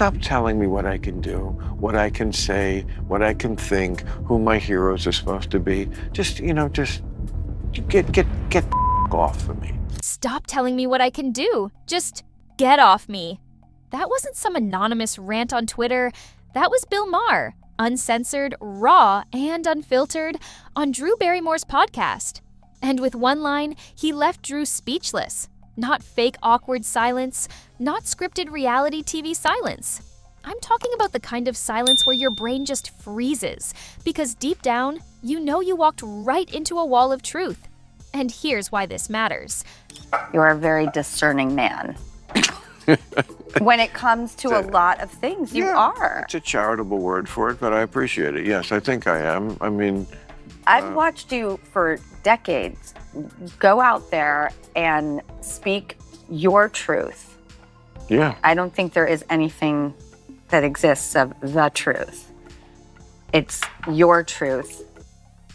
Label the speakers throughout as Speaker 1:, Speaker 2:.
Speaker 1: stop telling me what I can do, what I can say, what I can think, who my heroes are supposed to be. Just get off of me.
Speaker 2: Stop telling me what I can do. Just get off me. That wasn't some anonymous rant on Twitter. That was Bill Maher, uncensored, raw, and unfiltered, on Drew Barrymore's podcast. And with one line, he left Drew speechless. Not fake awkward silence, not scripted reality TV silence. I'm talking about the kind of silence where your brain just freezes, because deep down, you know you walked right into a wall of truth. And here's why this matters.
Speaker 3: You're a very discerning man. When it comes to a lot of things, you are.
Speaker 1: It's a charitable word for it, but I appreciate it. Yes, I think I am. I mean...
Speaker 3: I've watched you for decades go out there and speak your truth.
Speaker 1: Yeah.
Speaker 3: I don't think there is anything that exists of the truth. It's your truth.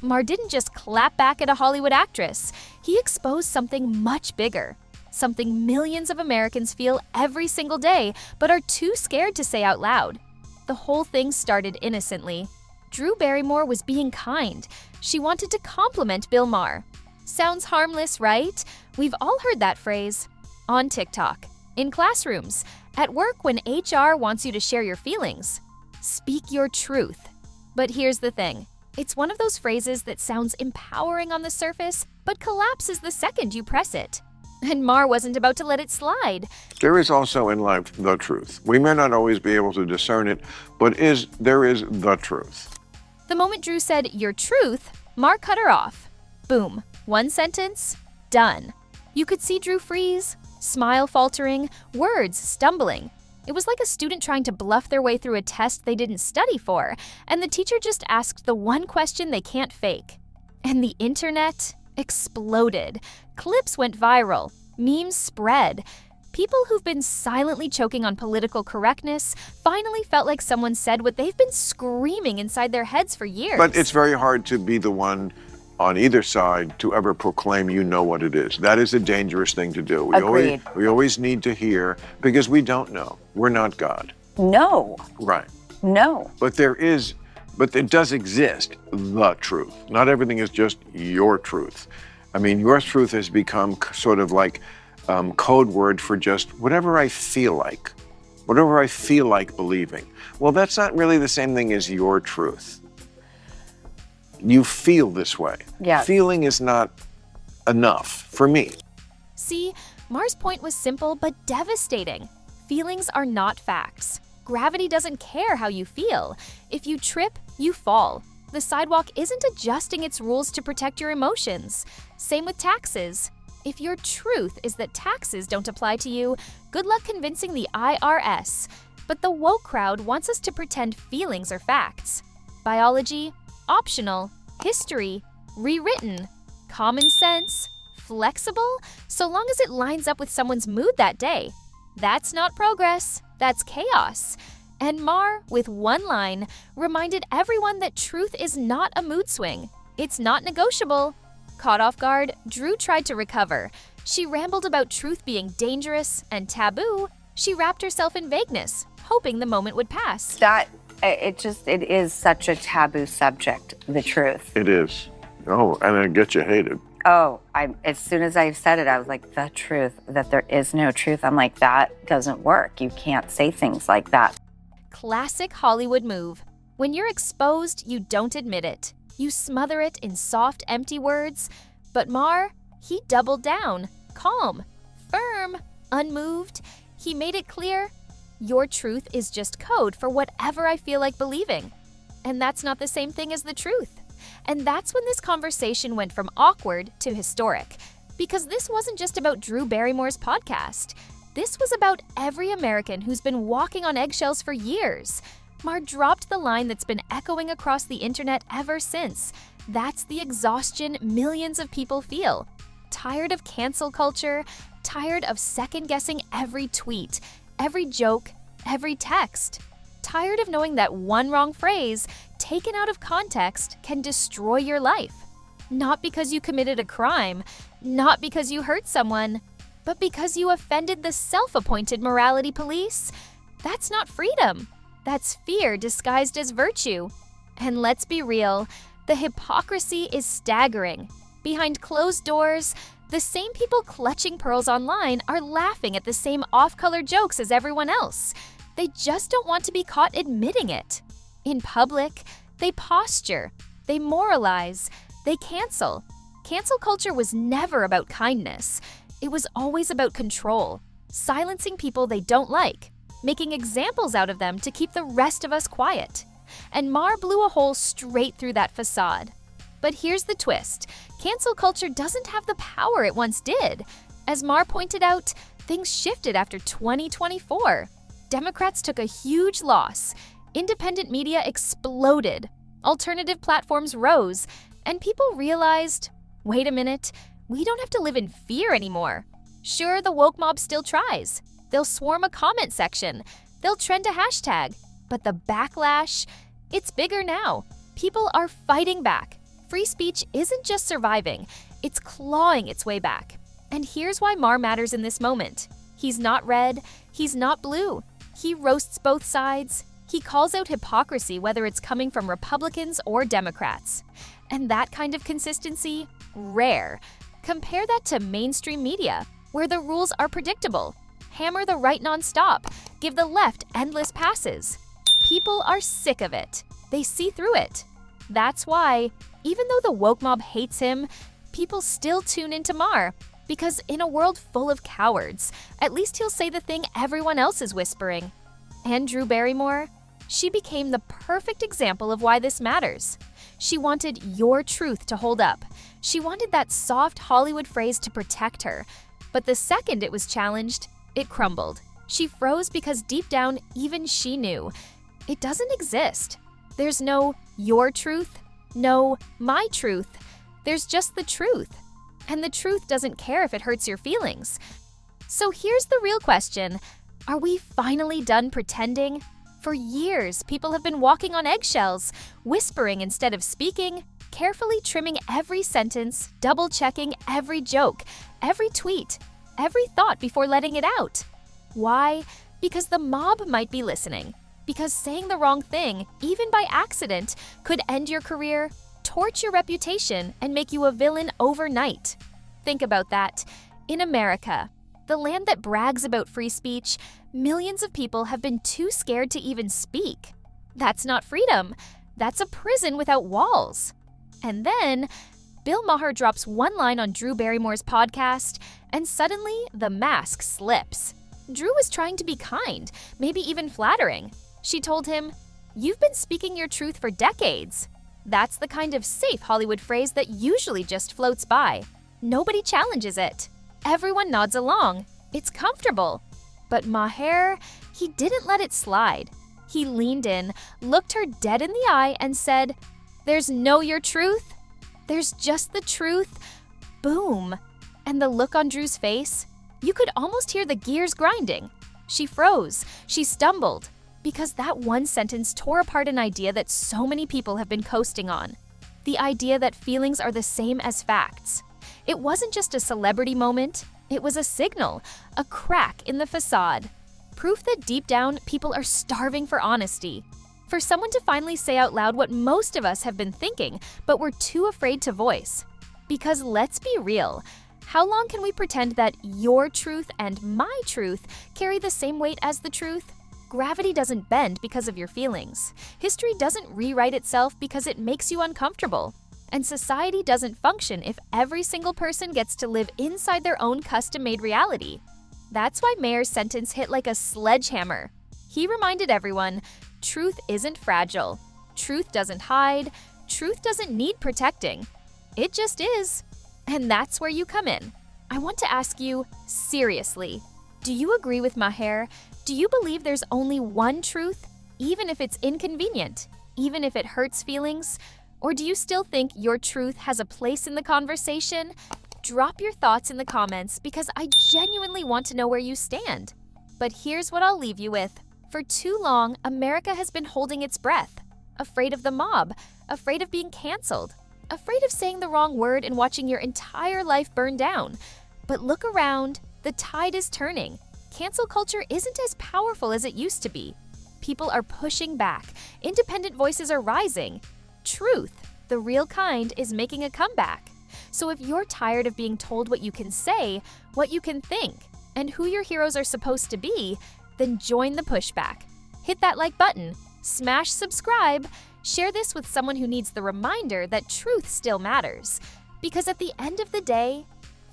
Speaker 2: Maher didn't just clap back at a Hollywood actress. He exposed something much bigger. Something millions of Americans feel every single day, but are too scared to say out loud. The whole thing started innocently. Drew Barrymore was being kind. She wanted to compliment Bill Maher. Sounds harmless, right? We've all heard that phrase. On TikTok, in classrooms, at work when HR wants you to share your feelings. Speak your truth. But here's the thing. It's one of those phrases that sounds empowering on the surface, but collapses the second you press it. And Maher wasn't about to let it slide.
Speaker 1: There is also in life the truth. We may not always be able to discern it, but there is the truth.
Speaker 2: The moment Drew said, "your truth," Maher cut her off. Boom. One sentence, done. You could see Drew freeze, smile faltering, words stumbling. It was like a student trying to bluff their way through a test they didn't study for, and the teacher just asked the one question they can't fake. And the internet exploded. Clips went viral. Memes spread. People who've been silently choking on political correctness finally felt like someone said what they've been screaming inside their heads for years.
Speaker 1: But it's very hard to be the one on either side to ever proclaim you know what it is. That is a dangerous thing to do.
Speaker 3: Agreed.
Speaker 1: We always need to hear, because we don't know. We're not God.
Speaker 3: No.
Speaker 1: Right.
Speaker 3: No.
Speaker 1: But it does exist, the truth. Not everything is just your truth. I mean, your truth has become sort of like code word for just whatever I feel like believing. Well, that's not really the same thing as your truth. You feel this way.
Speaker 3: Yeah.
Speaker 1: Feeling is not enough for me.
Speaker 2: See, Maher's point was simple but devastating. Feelings are not facts. Gravity doesn't care how you feel. If you trip, you fall. The sidewalk isn't adjusting its rules to protect your emotions. Same with taxes. If your truth is that taxes don't apply to you, good luck convincing the IRS. But the woke crowd wants us to pretend feelings are facts. Biology, optional, history, rewritten, common sense, flexible, so long as it lines up with someone's mood that day. That's not progress, that's chaos. And Maher, with one line, reminded everyone that truth is not a mood swing. It's not negotiable. Caught off guard, Drew tried to recover. She rambled about truth being dangerous and taboo. She wrapped herself in vagueness, hoping the moment would pass.
Speaker 3: It is such a taboo subject, the truth.
Speaker 1: It is. Oh, and it gets you hated.
Speaker 3: Oh, as soon as I said it, I was like, the truth, that there is no truth. I'm like, that doesn't work. You can't say things like that.
Speaker 2: Classic Hollywood move. When you're exposed, you don't admit it. You smother it in soft, empty words. But Maher, he doubled down, calm, firm, unmoved. He made it clear, your truth is just code for whatever I feel like believing. And that's not the same thing as the truth. And that's when this conversation went from awkward to historic. Because this wasn't just about Drew Barrymore's podcast. This was about every American who's been walking on eggshells for years. Maher dropped the line that's been echoing across the internet ever since. That's the exhaustion millions of people feel. Tired of cancel culture, tired of second-guessing every tweet, every joke, every text. Tired of knowing that one wrong phrase, taken out of context, can destroy your life. Not because you committed a crime, not because you hurt someone, but because you offended the self-appointed morality police. That's not freedom. That's fear disguised as virtue. And let's be real, the hypocrisy is staggering. Behind closed doors, the same people clutching pearls online are laughing at the same off-color jokes as everyone else. They just don't want to be caught admitting it. In public, they posture, they moralize, they cancel. Cancel culture was never about kindness. It was always about control, silencing people they don't like, making examples out of them to keep the rest of us quiet. And Maher blew a hole straight through that facade. But here's the twist. Cancel culture doesn't have the power it once did. As Maher pointed out, things shifted after 2024. Democrats took a huge loss. Independent media exploded. Alternative platforms rose. And people realized, wait a minute, we don't have to live in fear anymore. Sure, the woke mob still tries. They'll swarm a comment section. They'll trend a hashtag. But the backlash, it's bigger now. People are fighting back. Free speech isn't just surviving, it's clawing its way back. And here's why Maher matters in this moment. He's not red, he's not blue. He roasts both sides. He calls out hypocrisy, whether it's coming from Republicans or Democrats. And that kind of consistency, rare. Compare that to mainstream media, where the rules are predictable. Hammer the right nonstop, give the left endless passes. People are sick of it. They see through it. That's why, even though the woke mob hates him, people still tune into Maher. Because in a world full of cowards, at least he'll say the thing everyone else is whispering. And Drew Barrymore? She became the perfect example of why this matters. She wanted your truth to hold up. She wanted that soft Hollywood phrase to protect her. But the second it was challenged, it crumbled. She froze because deep down, even she knew. It doesn't exist. There's no your truth, no my truth. There's just the truth. And the truth doesn't care if it hurts your feelings. So here's the real question. Are we finally done pretending? For years, people have been walking on eggshells, whispering instead of speaking, carefully trimming every sentence, double-checking every joke, every tweet, every thought before letting it out. Why? Because the mob might be listening. Because saying the wrong thing, even by accident, could end your career, torch your reputation, and make you a villain overnight. Think about that. In America, the land that brags about free speech, millions of people have been too scared to even speak. That's not freedom. That's a prison without walls. And then, Bill Maher drops one line on Drew Barrymore's podcast, and suddenly the mask slips. Drew was trying to be kind, maybe even flattering. She told him, "You've been speaking your truth for decades." That's the kind of safe Hollywood phrase that usually just floats by. Nobody challenges it. Everyone nods along. It's comfortable. But Maher, he didn't let it slide. He leaned in, looked her dead in the eye, and said, "There's no your truth. There's just the truth." Boom. And the look on Drew's face, you could almost hear the gears grinding. She froze. She stumbled. Because that one sentence tore apart an idea that so many people have been coasting on. The idea that feelings are the same as facts. It wasn't just a celebrity moment. It was a signal, a crack in the facade. Proof that deep down, people are starving for honesty. For someone to finally say out loud what most of us have been thinking, but we're too afraid to voice. Because let's be real, how long can we pretend that your truth and my truth carry the same weight as the truth? Gravity doesn't bend because of your feelings. History doesn't rewrite itself because it makes you uncomfortable. And society doesn't function if every single person gets to live inside their own custom-made reality. That's why Maher's sentence hit like a sledgehammer. He reminded everyone, truth isn't fragile. Truth doesn't hide. Truth doesn't need protecting. It just is. And that's where you come in. I want to ask you, seriously, do you agree with Maher? Do you believe there's only one truth, even if it's inconvenient, even if it hurts feelings? Or do you still think your truth has a place in the conversation? Drop your thoughts in the comments because I genuinely want to know where you stand. But here's what I'll leave you with. For too long, America has been holding its breath, afraid of the mob, afraid of being canceled, afraid of saying the wrong word and watching your entire life burn down. But look around, the tide is turning. cancel culture isn't as powerful as it used to be. People are pushing back. Independent voices are rising. Truth, the real kind, is making a comeback. So if you're tired of being told what you can say, what you can think, and who your heroes are supposed to be, then join the pushback. Hit that like button, smash subscribe, share this with someone who needs the reminder that truth still matters. Because at the end of the day,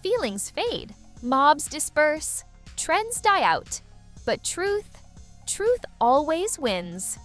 Speaker 2: feelings fade, mobs disperse, trends die out, but truth always wins.